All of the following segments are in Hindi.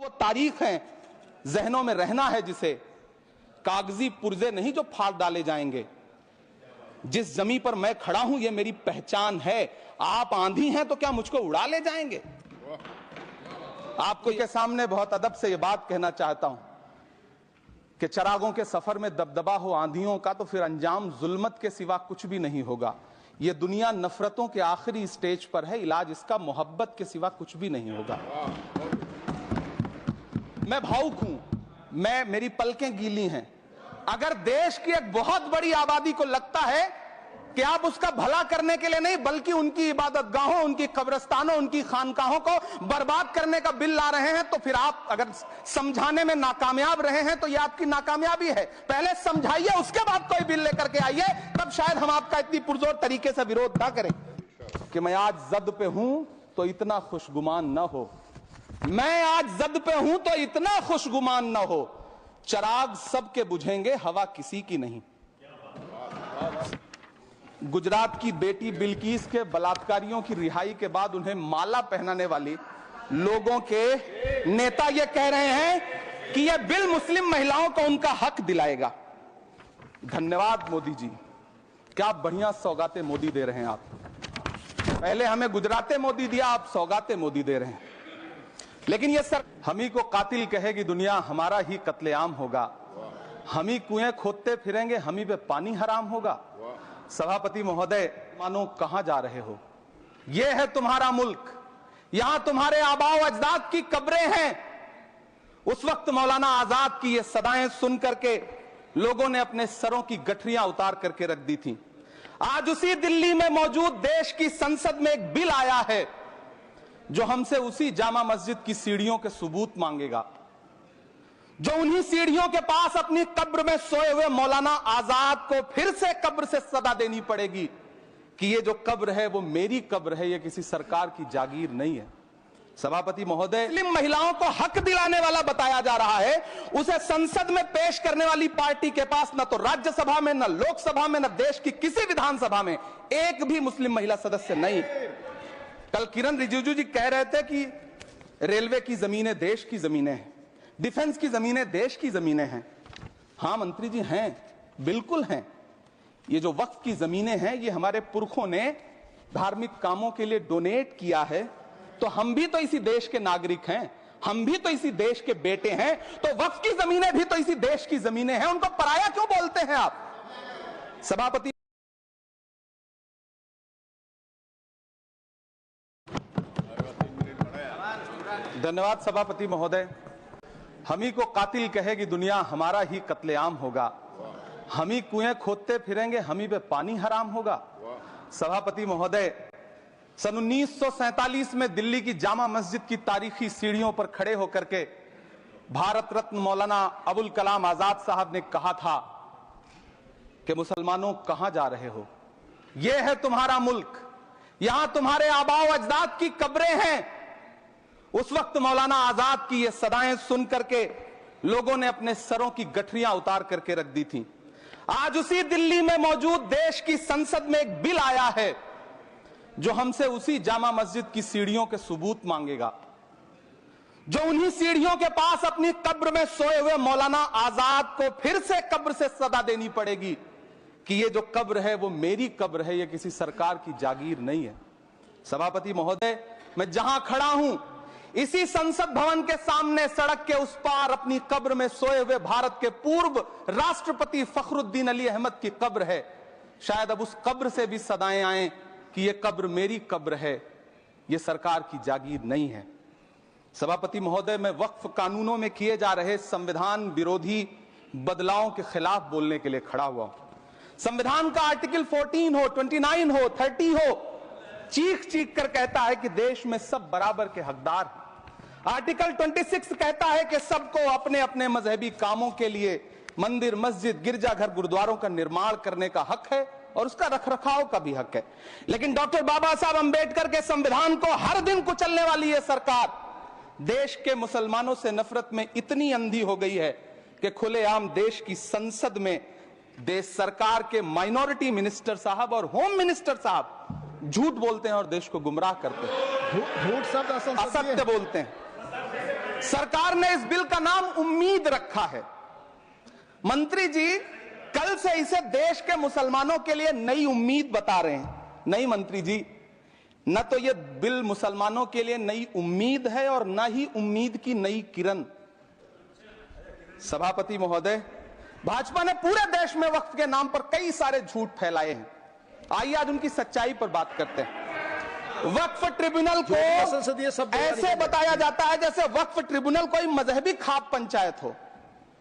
वो तारीख है, जहनों में रहना है जिसे, कागजी पुर्जे नहीं जो फाड़ डाले जाएंगे। जिस जमीन पर मैं खड़ा हूं ये मेरी पहचान है। आप आंधी हैं तो क्या मुझको उड़ा ले जाएंगे? आपको के सामने बहुत अदब से ये बात कहना चाहता हूं कि चरागों के सफर में दबदबा हो आंधियों का तो फिर अंजाम जुल्मत के सिवा कुछ भी नहीं होगा। ये दुनिया नफरतों के आखिरी स्टेज पर है, इलाज इसका मोहब्बत के सिवा कुछ भी नहीं होगा। मैं भावुक हूं, मेरी पलकें गीली हैं। अगर देश की एक बहुत बड़ी आबादी को लगता है कि आप उसका भला करने के लिए नहीं बल्कि उनकी इबादतगाहों, उनकी कब्रिस्तानों, उनकी खानकाहों को बर्बाद करने का बिल ला रहे हैं, तो फिर आप अगर समझाने में नाकामयाब रहे हैं तो यह आपकी नाकामयाबी है। पहले समझाइए, उसके बाद कोई बिल लेकर के आइए, तब शायद हम आपका इतनी पुरजोर तरीके से विरोध ना करें। कि मैं आज जद पे हूं तो इतना खुशगुमान न हो, मैं आज जद पे हूं तो इतना खुशगुमान न हो। चराग सबके बुझेंगे, हवा किसी की नहीं। गुजरात की बेटी बिल्किस के बलात्कारियों की रिहाई के बाद उन्हें माला पहनाने वाली लोगों के नेता ये कह रहे हैं कि यह बिल मुस्लिम महिलाओं को उनका हक दिलाएगा। धन्यवाद मोदी जी, क्या बढ़िया सौगातें मोदी दे रहे हैं आप। पहले हमें गुजराते मोदी दिया, आप सौगातें मोदी दे रहे हैं। लेकिन ये सर हम ही को कातिल कहेगी दुनिया, हमारा ही कत्लेआम होगा। हम ही कुएं खोदते फिरेंगे, हम ही पे पानी हराम होगा। सभापति महोदय, मानो कहां जा रहे हो? यह है तुम्हारा मुल्क, यहां तुम्हारे आबाओ अजदाद की कब्रें हैं। उस वक्त मौलाना आजाद की ये सदाएं सुन करके लोगों ने अपने सरों की गठरियां उतार करके रख दी थी। आज उसी दिल्ली में मौजूद देश की संसद में एक बिल आया है जो हमसे उसी जामा मस्जिद की सीढ़ियों के सबूत मांगेगा, जो उन्हीं सीढ़ियों के पास अपनी कब्र में सोए हुए मौलाना आजाद को फिर से कब्र से सदा देनी पड़ेगी कि ये जो कब्र है वो मेरी कब्र है, ये किसी सरकार की जागीर नहीं है। सभापति महोदय, मुस्लिम महिलाओं को हक दिलाने वाला बताया जा रहा है, उसे संसद में पेश करने वाली पार्टी के पास न तो राज्यसभा में, न लोकसभा में, न देश की किसी विधानसभा में एक भी मुस्लिम महिला सदस्य नहीं। कल किरण रिजिजू जी कह रहे थे कि रेलवे की जमीनें देश की जमीनें हैं, डिफेंस की जमीनें देश की जमीनें हैं। हां मंत्री जी हैं, बिल्कुल हैं। ये जो वक्फ की जमीनें हैं ये हमारे पुरखों ने धार्मिक कामों के लिए डोनेट किया है, तो हम भी तो इसी देश के नागरिक हैं, हम भी तो इसी देश के बेटे हैं, तो वक्फ की जमीनें भी तो इसी देश की जमीनें हैं, उनको पराया क्यों बोलते हैं आप? सभापति, धन्यवाद सभापति महोदय। हम ही को कातिल कहेगी दुनिया, हमारा ही कत्लेआम होगा। हम ही कुएं खोदते फिरेंगे, हम ही पे पानी हराम होगा। सभापति महोदय, सन 1947 में दिल्ली की जामा मस्जिद की तारीखी सीढ़ियों पर खड़े होकर के भारत रत्न मौलाना अबुल कलाम आजाद साहब ने कहा था कि मुसलमानों कहां जा रहे हो? यह है तुम्हारा मुल्क, यहां तुम्हारे आबाओ अजदाद की कब्रें हैं। उस वक्त मौलाना आजाद की ये सदाएं सुन करके लोगों ने अपने सरों की गठरियां उतार करके रख दी थी। आज उसी दिल्ली में मौजूद देश की संसद में एक बिल आया है जो हमसे उसी जामा मस्जिद की सीढ़ियों के सबूत मांगेगा, जो उन्हीं सीढ़ियों के पास अपनी कब्र में सोए हुए मौलाना आजाद को फिर से कब्र से सदा देनी पड़ेगी कि ये जो कब्र है वो मेरी कब्र है, ये किसी सरकार की जागीर नहीं है। सभापति महोदय, मैं जहां खड़ा हूं इसी संसद भवन के सामने सड़क के उस पार अपनी कब्र में सोए हुए भारत के पूर्व राष्ट्रपति फखरुद्दीन अली अहमद की कब्र है। शायद अब उस कब्र से भी सदाएं आए कि ये कब्र मेरी कब्र है, ये सरकार की जागीर नहीं है। सभापति महोदय, मैं वक्फ कानूनों में किए जा रहे संविधान विरोधी बदलावों के खिलाफ बोलने के लिए खड़ा हुआ हूं। संविधान का आर्टिकल 14 हो, 29 हो, 30 हो, चीख चीख कर कहता है कि देश में सब बराबर के हकदार हैं। आर्टिकल 26 कहता है कि सबको अपने अपने मजहबी कामों के लिए मंदिर, मस्जिद, गिरजाघर, गुरुद्वारों का निर्माण करने का हक है और उसका रखरखाव का भी हक है। लेकिन डॉक्टर बाबा साहब अंबेडकर के संविधान को हर दिन कुचलने वाली यह सरकार देश के मुसलमानों से नफरत में इतनी अंधी हो गई है कि खुलेआम देश की संसद में देश सरकार के माइनॉरिटी मिनिस्टर साहब और होम मिनिस्टर साहब झूठ बोलते हैं और देश को गुमराह करते हैं। झूठ शब्द असत्य बोलते हैं। सरकार ने इस बिल का नाम उम्मीद रखा है। मंत्री जी कल से इसे देश के मुसलमानों के लिए नई उम्मीद बता रहे हैं। नहीं मंत्री जी, न तो यह बिल मुसलमानों के लिए नई उम्मीद है और न ही उम्मीद की नई किरण। सभापति महोदय, भाजपा ने पूरे देश में वक्फ के नाम पर कई सारे झूठ फैलाए हैं। आइए आज उनकी सच्चाई पर बात करते हैं। वक्फ ट्रिब्यूनल को ऐसे बताया जाता है जैसे वक्फ ट्रिब्यूनल कोई मजहबी खाप पंचायत हो।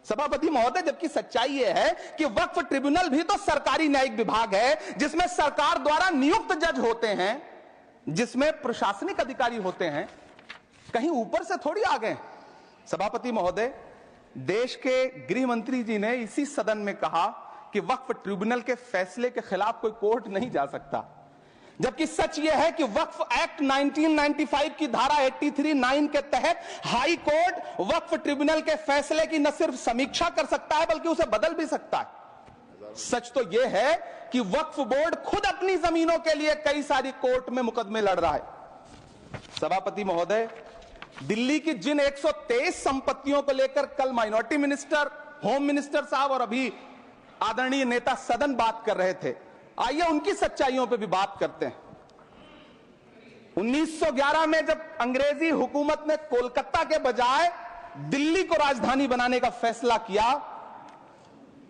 सभापति महोदय, जबकि सच्चाई यह है कि वक्फ ट्रिब्यूनल भी तो सरकारी न्यायिक विभाग है, जिसमें सरकार द्वारा नियुक्त जज होते हैं, जिसमें प्रशासनिक अधिकारी होते हैं, कहीं ऊपर से थोड़ी आ गए। सभापति महोदय, देश के गृह मंत्री जी ने इसी सदन में कहा कि वक्फ ट्रिब्यूनल के फैसले के खिलाफ कोई कोर्ट नहीं जा सकता, जबकि सच यह है कि वक्फ एक्ट 1995 की धारा 83(9) के तहत हाई कोर्ट वक्फ ट्रिब्यूनल के फैसले की न सिर्फ समीक्षा कर सकता है बल्कि उसे बदल भी सकता है। सच तो यह है कि वक्फ बोर्ड खुद अपनी जमीनों के लिए कई सारी कोर्ट में मुकदमे लड़ रहा है। सभापति महोदय, दिल्ली की जिन 123 संपत्तियों को लेकर कल माइनॉरिटी मिनिस्टर, होम मिनिस्टर साहब और अभी आदरणीय नेता सदन बात कर रहे थे, आइए उनकी सच्चाइयों पे भी बात करते हैं। 1911 में जब अंग्रेजी हुकूमत ने कोलकाता के बजाय दिल्ली को राजधानी बनाने का फैसला किया,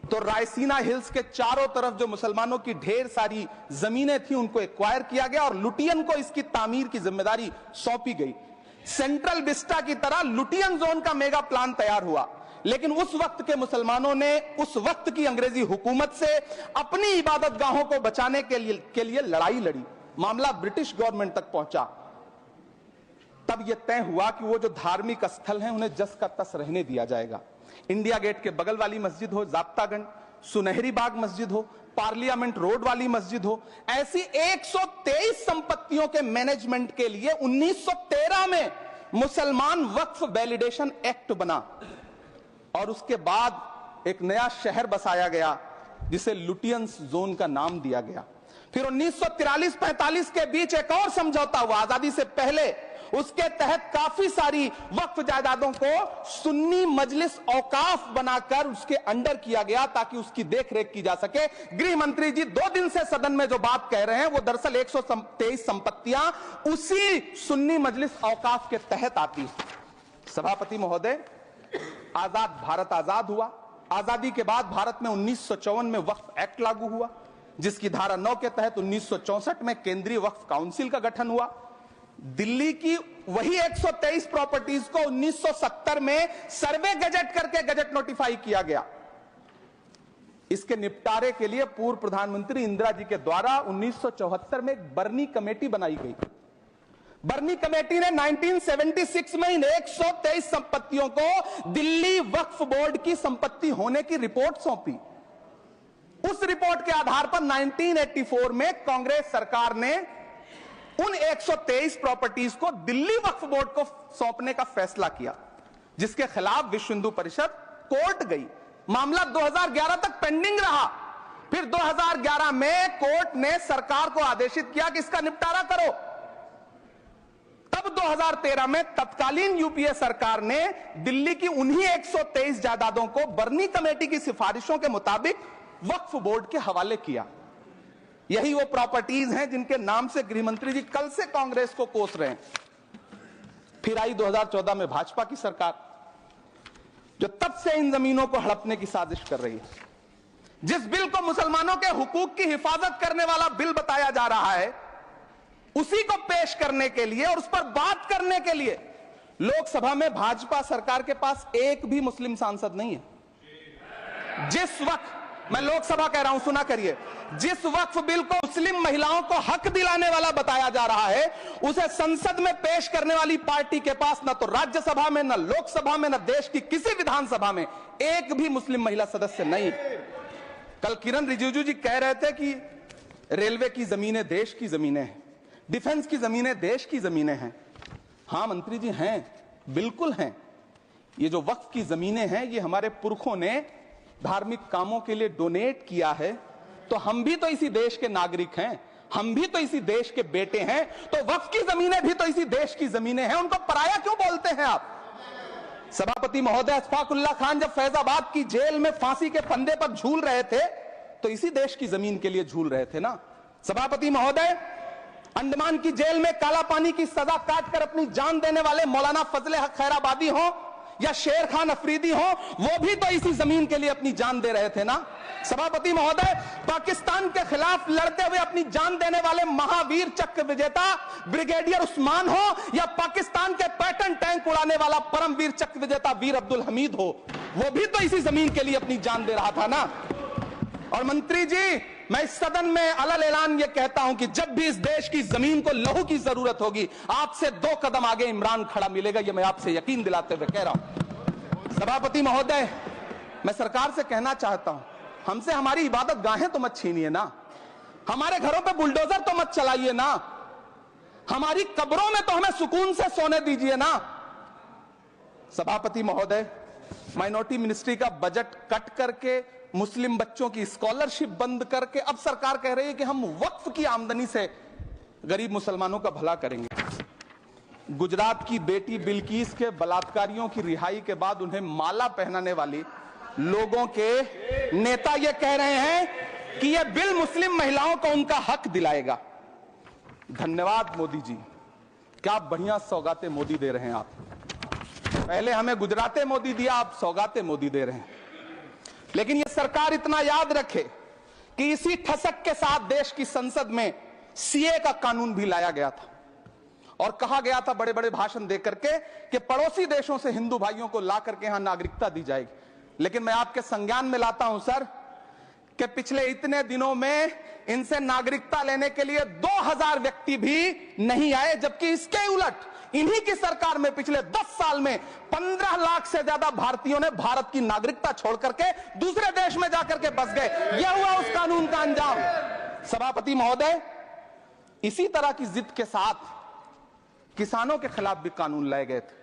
तो रायसीना हिल्स के चारों तरफ जो मुसलमानों की ढेर सारी जमीनें थी उनको एक्वायर किया गया और लुटियन को इसकी तामीर की जिम्मेदारी सौंपी गई। सेंट्रल विस्टा की तरह लुटियन जोन का मेगा प्लान तैयार हुआ, लेकिन उस वक्त के मुसलमानों ने उस वक्त की अंग्रेजी हुकूमत से अपनी इबादत गाहों को बचाने के लिए लड़ाई लड़ी। मामला ब्रिटिश गवर्नमेंट तक पहुंचा। तब यह तय हुआ कि वो जो धार्मिक स्थल हैं उन्हें जस का तस रहने दिया जाएगा। इंडिया गेट के बगल वाली मस्जिद हो, जाब्तागंज, सुनहरी बाग मस्जिद हो, पार्लियामेंट रोड वाली मस्जिद हो, ऐसी 123 संपत्तियों के मैनेजमेंट के लिए 1913 में मुसलमान वक्फ वैलिडेशन एक्ट बना और उसके बाद एक नया शहर बसाया गया जिसे लुटियंस जोन का नाम दिया गया। फिर 1943-45 के बीच एक और समझौता हुआ आजादी से पहले, उसके तहत काफी सारी वक्फ जायदादों को सुन्नी मजलिस औकाफ बनाकर उसके अंडर किया गया ताकि उसकी देखरेख की जा सके। गृह मंत्री जी 2 दिन से सदन में जो बात कह रहे हैं वो दरअसल 123 संपत्तियां उसी सुन्नी मजलिस औकाफ के तहत आती। सभापति महोदय, आजाद भारत आजाद हुआ। आजादी के बाद भारत में 1954 में वक्फ एक्ट लागू हुआ, जिसकी धारा 9 के तहत 1964 में केंद्रीय वक्फ काउंसिल का गठन हुआ। दिल्ली की वही 123 प्रॉपर्टीज को 1970 में सर्वे गजट करके गजट नोटिफाई किया गया। इसके निपटारे के लिए पूर्व प्रधानमंत्री इंदिरा जी के द्वारा 1974 में एक बर्नी कमेटी बनाई गई। बर्नी कमेटी ने 1976 में इन 123 संपत्तियों को दिल्ली वक्फ बोर्ड की संपत्ति होने की रिपोर्ट सौंपी। उस रिपोर्ट के आधार पर 1984 में कांग्रेस सरकार ने उन 123 प्रॉपर्टीज को दिल्ली वक्फ बोर्ड को सौंपने का फैसला किया, जिसके खिलाफ विश्व हिंदू परिषद कोर्ट गई। मामला 2011 तक पेंडिंग रहा। फिर 2011 में कोर्ट ने सरकार को आदेशित किया कि इसका निपटारा करो। तब 2013 में तत्कालीन यूपीए सरकार ने दिल्ली की उन्हीं 123 जायदादों को बर्नी कमेटी की सिफारिशों के मुताबिक वक्फ बोर्ड के हवाले किया। यही वो प्रॉपर्टीज हैं जिनके नाम से गृहमंत्री जी कल से कांग्रेस को कोस रहे हैं। फिर आई 2014 में भाजपा की सरकार, जो तब से इन जमीनों को हड़पने की साजिश कर रही है। जिस बिल को मुसलमानों के हुकूक की हिफाजत करने वाला बिल बताया जा रहा है, उसी को पेश करने के लिए और उस पर बात करने के लिए लोकसभा में भाजपा सरकार के पास एक भी मुस्लिम सांसद नहीं है। जिस वक्त, मैं लोकसभा कह रहा हूं, सुना करिए, जिस वक्फ बिल को मुस्लिम महिलाओं को हक दिलाने वाला बताया जा रहा है, उसे संसद में पेश करने वाली पार्टी के पास न तो राज्यसभा में, न लोकसभा में, न देश की किसी विधानसभा में एक भी मुस्लिम महिला सदस्य नहीं। कल किरण रिजिजू जी कह रहे थे कि रेलवे की जमीनें देश की जमीनें हैं, डिफेंस की जमीनें देश की जमीनें हैं। हां मंत्री जी, हैं, बिल्कुल हैं। ये जो वक्फ की जमीनें हैं, ये हमारे पुरखों ने धार्मिक कामों के लिए डोनेट किया है, तो हम भी तो इसी देश के नागरिक हैं, हम भी तो इसी देश के बेटे हैं, तो वक्फ की जमीनें भी तो इसी देश की जमीनें हैं। उनको पराया क्यों बोलते हैं आप? सभापति महोदय, अशफाकुल्ला खान जब फैजाबाद की जेल में फांसी के फंदे पर झूल रहे थे तो इसी देश की जमीन के लिए झूल रहे थे ना। सभापति महोदय, अंडमान की जेल में काला पानी की सजा काटकर अपनी जान देने वाले मौलाना फजले हक खैराबादी हो या शेर खान अफरीदी हो, वो भी तो इसी जमीन के लिए अपनी जान दे रहे थे ना। सभापति महोदय, पाकिस्तान के खिलाफ लड़ते हुए अपनी जान देने वाले महावीर चक्र विजेता ब्रिगेडियर उस्मान हो या पाकिस्तान के पैटर्न टैंक उड़ाने वाला परमवीर चक्र विजेता वीर अब्दुल हमीद हो, वो भी तो इसी जमीन के लिए अपनी जान दे रहा था ना। और मंत्री जी, मैं इस सदन में अलग ऐलान ये कहता हूं कि जब भी इस देश की जमीन को लहू की जरूरत होगी, आपसे 2 कदम आगे इमरान खड़ा मिलेगा, ये मैं आपसे यकीन दिलाते हुए कह रहा हूं। सभापति महोदय, मैं सरकार से कहना चाहता हूं, हमसे हमारी इबादत गाहें तो मत छीनिए ना, हमारे घरों पे बुलडोजर तो मत चलाइए ना, हमारी कब्रों में तो हमें सुकून से सोने दीजिए ना। सभापति महोदय, माइनॉरिटी मिनिस्ट्री का बजट कट करके, मुस्लिम बच्चों की स्कॉलरशिप बंद करके अब सरकार कह रही है कि हम वक्फ की आमदनी से गरीब मुसलमानों का भला करेंगे। गुजरात की बेटी बिल्किस के बलात्कारियों की रिहाई के बाद उन्हें माला पहनाने वाली लोगों के नेता ये कह रहे हैं कि यह बिल मुस्लिम महिलाओं को उनका हक दिलाएगा। धन्यवाद मोदी जी, क्या बढ़िया सौगातें मोदी दे रहे हैं आप। पहले हमें गुजराते मोदी दिया, आप सौगातें मोदी दे रहे हैं। लेकिन यह सरकार इतना याद रखे कि इसी ठसक के साथ देश की संसद में सीए का कानून भी लाया गया था और कहा गया था बड़े बड़े भाषण देकर के कि पड़ोसी देशों से हिंदू भाइयों को ला करके यहां नागरिकता दी जाएगी। लेकिन मैं आपके संज्ञान में लाता हूं सर कि पिछले इतने दिनों में इनसे नागरिकता लेने के लिए 2000 व्यक्ति भी नहीं आए, जबकि इसके उलट इन्हीं की सरकार में पिछले 10 साल में 15 लाख से ज्यादा भारतीयों ने भारत की नागरिकता छोड़ करके दूसरे देश में जाकर के बस गए। यह हुआ उस कानून का अंजाम। सभापति महोदय, इसी तरह की जिद के साथ किसानों के खिलाफ भी कानून लाए गए थे।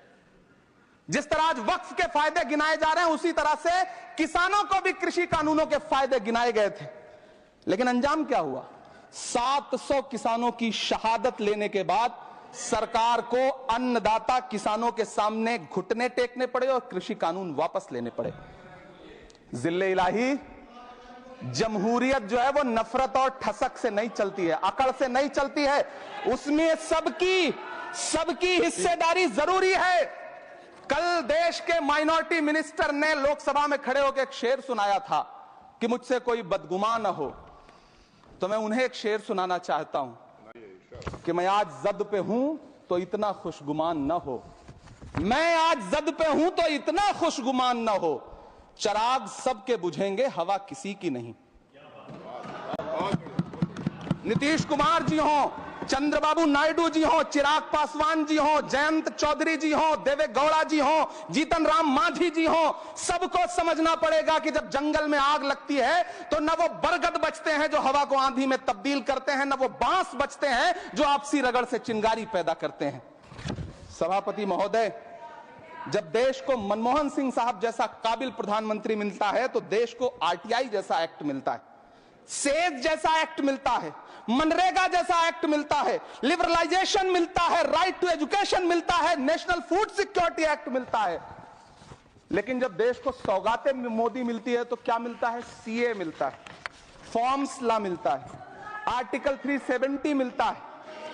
जिस तरह आज वक्फ के फायदे गिनाए जा रहे हैं, उसी तरह से किसानों को भी कृषि कानूनों के फायदे गिनाए गए थे। लेकिन अंजाम क्या हुआ? 700 किसानों की शहादत लेने के बाद सरकार को अन्नदाता किसानों के सामने घुटने टेकने पड़े और कृषि कानून वापस लेने पड़े। जिल्ले इलाही, जमहूरियत जो है वो नफरत और ठसक से नहीं चलती है, अकड़ से नहीं चलती है, उसमें सबकी हिस्सेदारी जरूरी है। कल देश के माइनॉरिटी मिनिस्टर ने लोकसभा में खड़े होकर एक शेर सुनाया था कि मुझसे कोई बदगुमान न हो, तो मैं उन्हें एक शेर सुनाना चाहता हूं कि मैं आज जद पे हूं तो इतना खुशगुमान न हो, मैं आज जद पे हूं तो इतना खुशगुमान न हो, चराग सबके बुझेंगे हवा किसी की नहीं। नीतीश कुमार जी हो, चंद्रबाबू नायडू जी हो, चिराग पासवान जी हो, जयंत चौधरी जी हो, देवे गौड़ा जी हो, जीतन राम मांझी जी हो, सबको समझना पड़ेगा कि जब जंगल में आग लगती है तो न वो बरगद बचते हैं जो हवा को आंधी में तब्दील करते हैं, न वो बांस बचते हैं जो आपसी रगड़ से चिंगारी पैदा करते हैं। सभापति महोदय, जब देश को मनमोहन सिंह साहब जैसा काबिल प्रधानमंत्री मिलता है तो देश को आरटीआई जैसा एक्ट मिलता है, सेज जैसा एक्ट मिलता है, मनरेगा जैसा एक्ट मिलता है, लिबरलाइजेशन मिलता है, राइट टू एजुकेशन मिलता है, नेशनल फूड सिक्योरिटी एक्ट मिलता है। लेकिन जब देश को सौगातें मोदी मिलती है तो क्या मिलता है? सीए मिलता है, फॉर्म्स लॉ मिलता है, आर्टिकल 370 मिलता है,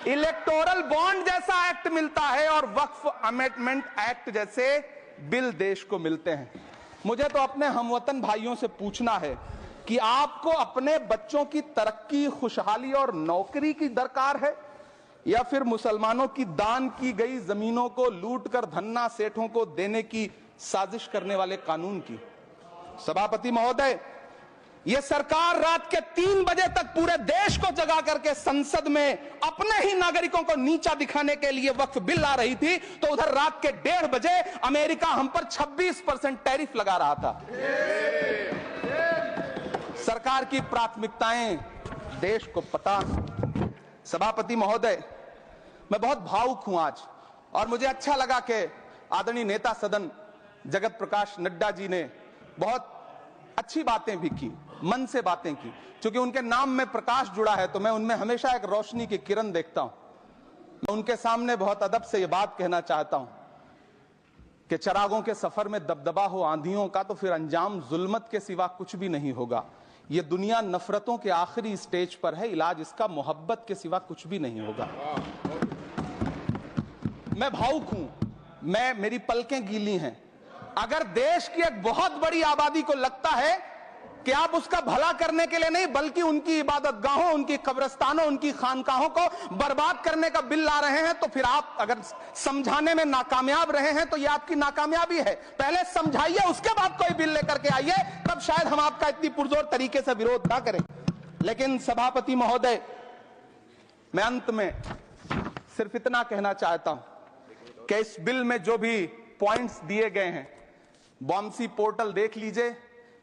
इलेक्टोरल बॉन्ड जैसा एक्ट मिलता है और वक्फ अमेंडमेंट एक्ट जैसे बिल देश को मिलते हैं। मुझे तो अपने हमवतन भाइयों से पूछना है कि आपको अपने बच्चों की तरक्की, खुशहाली और नौकरी की दरकार है या फिर मुसलमानों की दान की गई जमीनों को लूटकर धन्ना सेठों को देने की साजिश करने वाले कानून की? सभापति महोदय, यह सरकार रात के 3 बजे तक पूरे देश को जगा करके संसद में अपने ही नागरिकों को नीचा दिखाने के लिए वक्फ बिल ला रही थी, तो उधर रात के 1:30 बजे अमेरिका हम पर 26% टैरिफ लगा रहा था। सरकार की प्राथमिकताएं देश को पता। सभापति महोदय, मैं बहुत भावुक हूं आज और मुझे अच्छा लगा कि आदरणीय नेता सदन जगत प्रकाश नड्डा जी ने बहुत अच्छी बातें भी की, मन से बातें की। क्योंकि उनके नाम में प्रकाश जुड़ा है तो मैं उनमें हमेशा एक रोशनी की किरण देखता हूं। मैं उनके सामने बहुत अदब से यह बात कहना चाहता हूं कि चिरागों के सफर में दबदबा हो आंधियों का, तो फिर अंजाम जुल्मत के सिवा कुछ भी नहीं होगा। ये दुनिया नफरतों के आखिरी स्टेज पर है, इलाज इसका मोहब्बत के सिवा कुछ भी नहीं होगा। मैं भावुक हूं, मेरी पलकें गीली हैं। अगर देश की एक बहुत बड़ी आबादी को लगता है कि आप उसका भला करने के लिए नहीं, बल्कि उनकी इबादतगाहों, उनकी कब्रिस्तानों, उनकी खानकाहों को बर्बाद करने का बिल ला रहे हैं, तो फिर आप अगर समझाने में नाकामयाब रहे हैं तो यह आपकी नाकामयाबी है। पहले समझाइए, उसके बाद कोई बिल लेकर के आइए, तब शायद हम आपका इतनी पुरजोर तरीके से विरोध ना करें। लेकिन सभापति महोदय, मैं अंत में सिर्फ इतना कहना चाहता हूं कि इस बिल में जो भी पॉइंट्स दिए गए हैं, बॉम्सी पोर्टल देख लीजिए,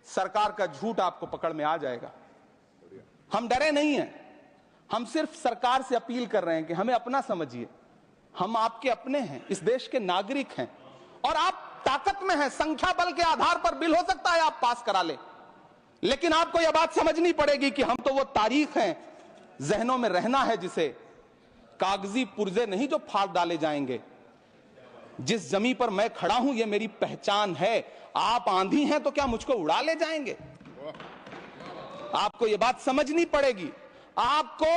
सरकार का झूठ आपको पकड़ में आ जाएगा। हम डरे नहीं हैं, हम सिर्फ सरकार से अपील कर रहे हैं कि हमें अपना समझिए। हम आपके अपने हैं, इस देश के नागरिक हैं, और आप ताकत में हैं। संख्या बल के आधार पर बिल हो सकता है आप पास करा ले, लेकिन आपको यह बात समझनी पड़ेगी कि हम तो वो तारीख हैं, जहनों में रहना है जिसे, कागजी पुर्जे नहीं जो फाड़ डाले जाएंगे। जिस जमी पर मैं खड़ा हूं ये मेरी पहचान है। आप आंधी हैं तो क्या मुझको उड़ा ले जाएंगे? आपको यह बात समझनी पड़ेगी। आपको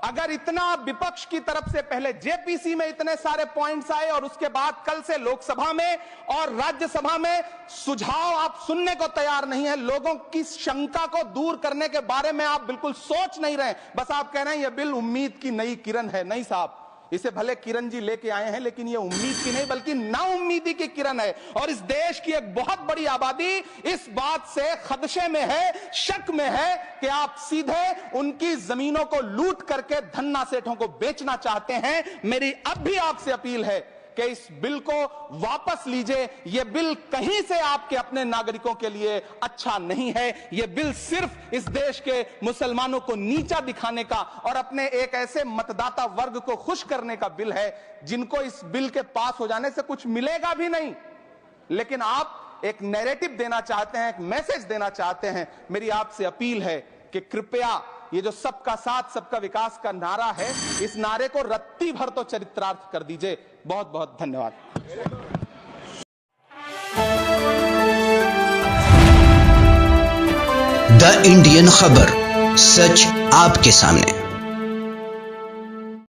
अगर इतना विपक्ष की तरफ से पहले जेपीसी में इतने सारे पॉइंट्स आए और उसके बाद कल से लोकसभा में और राज्यसभा में सुझाव आप सुनने को तैयार नहीं है, लोगों की शंका को दूर करने के बारे में आप बिल्कुल सोच नहीं रहे, बस आप कह रहे हैं यह बिल उम्मीद की नई किरण है। नहीं साहब, इसे भले किरण जी लेके आए हैं, लेकिन ये उम्मीद की नहीं बल्कि नाउम्मीदी की किरण है। और इस देश की एक बहुत बड़ी आबादी इस बात से खदशे में है, शक में है कि आप सीधे उनकी जमीनों को लूट करके धन्ना सेठों को बेचना चाहते हैं। मेरी अब भी आपसे अपील है कि इस बिल को वापस लीजिए। यह बिल कहीं से आपके अपने नागरिकों के लिए अच्छा नहीं है। यह बिल सिर्फ इस देश के मुसलमानों को नीचा दिखाने का और अपने एक ऐसे मतदाता वर्ग को खुश करने का बिल है जिनको इस बिल के पास हो जाने से कुछ मिलेगा भी नहीं, लेकिन आप एक नैरेटिव देना चाहते हैं, एक मैसेज देना चाहते हैं। मेरी आपसे अपील है कि कृपया ये जो सबका साथ सबका विकास का नारा है, इस नारे को रत्ती भर तो चरित्रार्थ कर दीजिए। बहुत बहुत धन्यवाद। द इंडियन खबर, सच आपके सामने।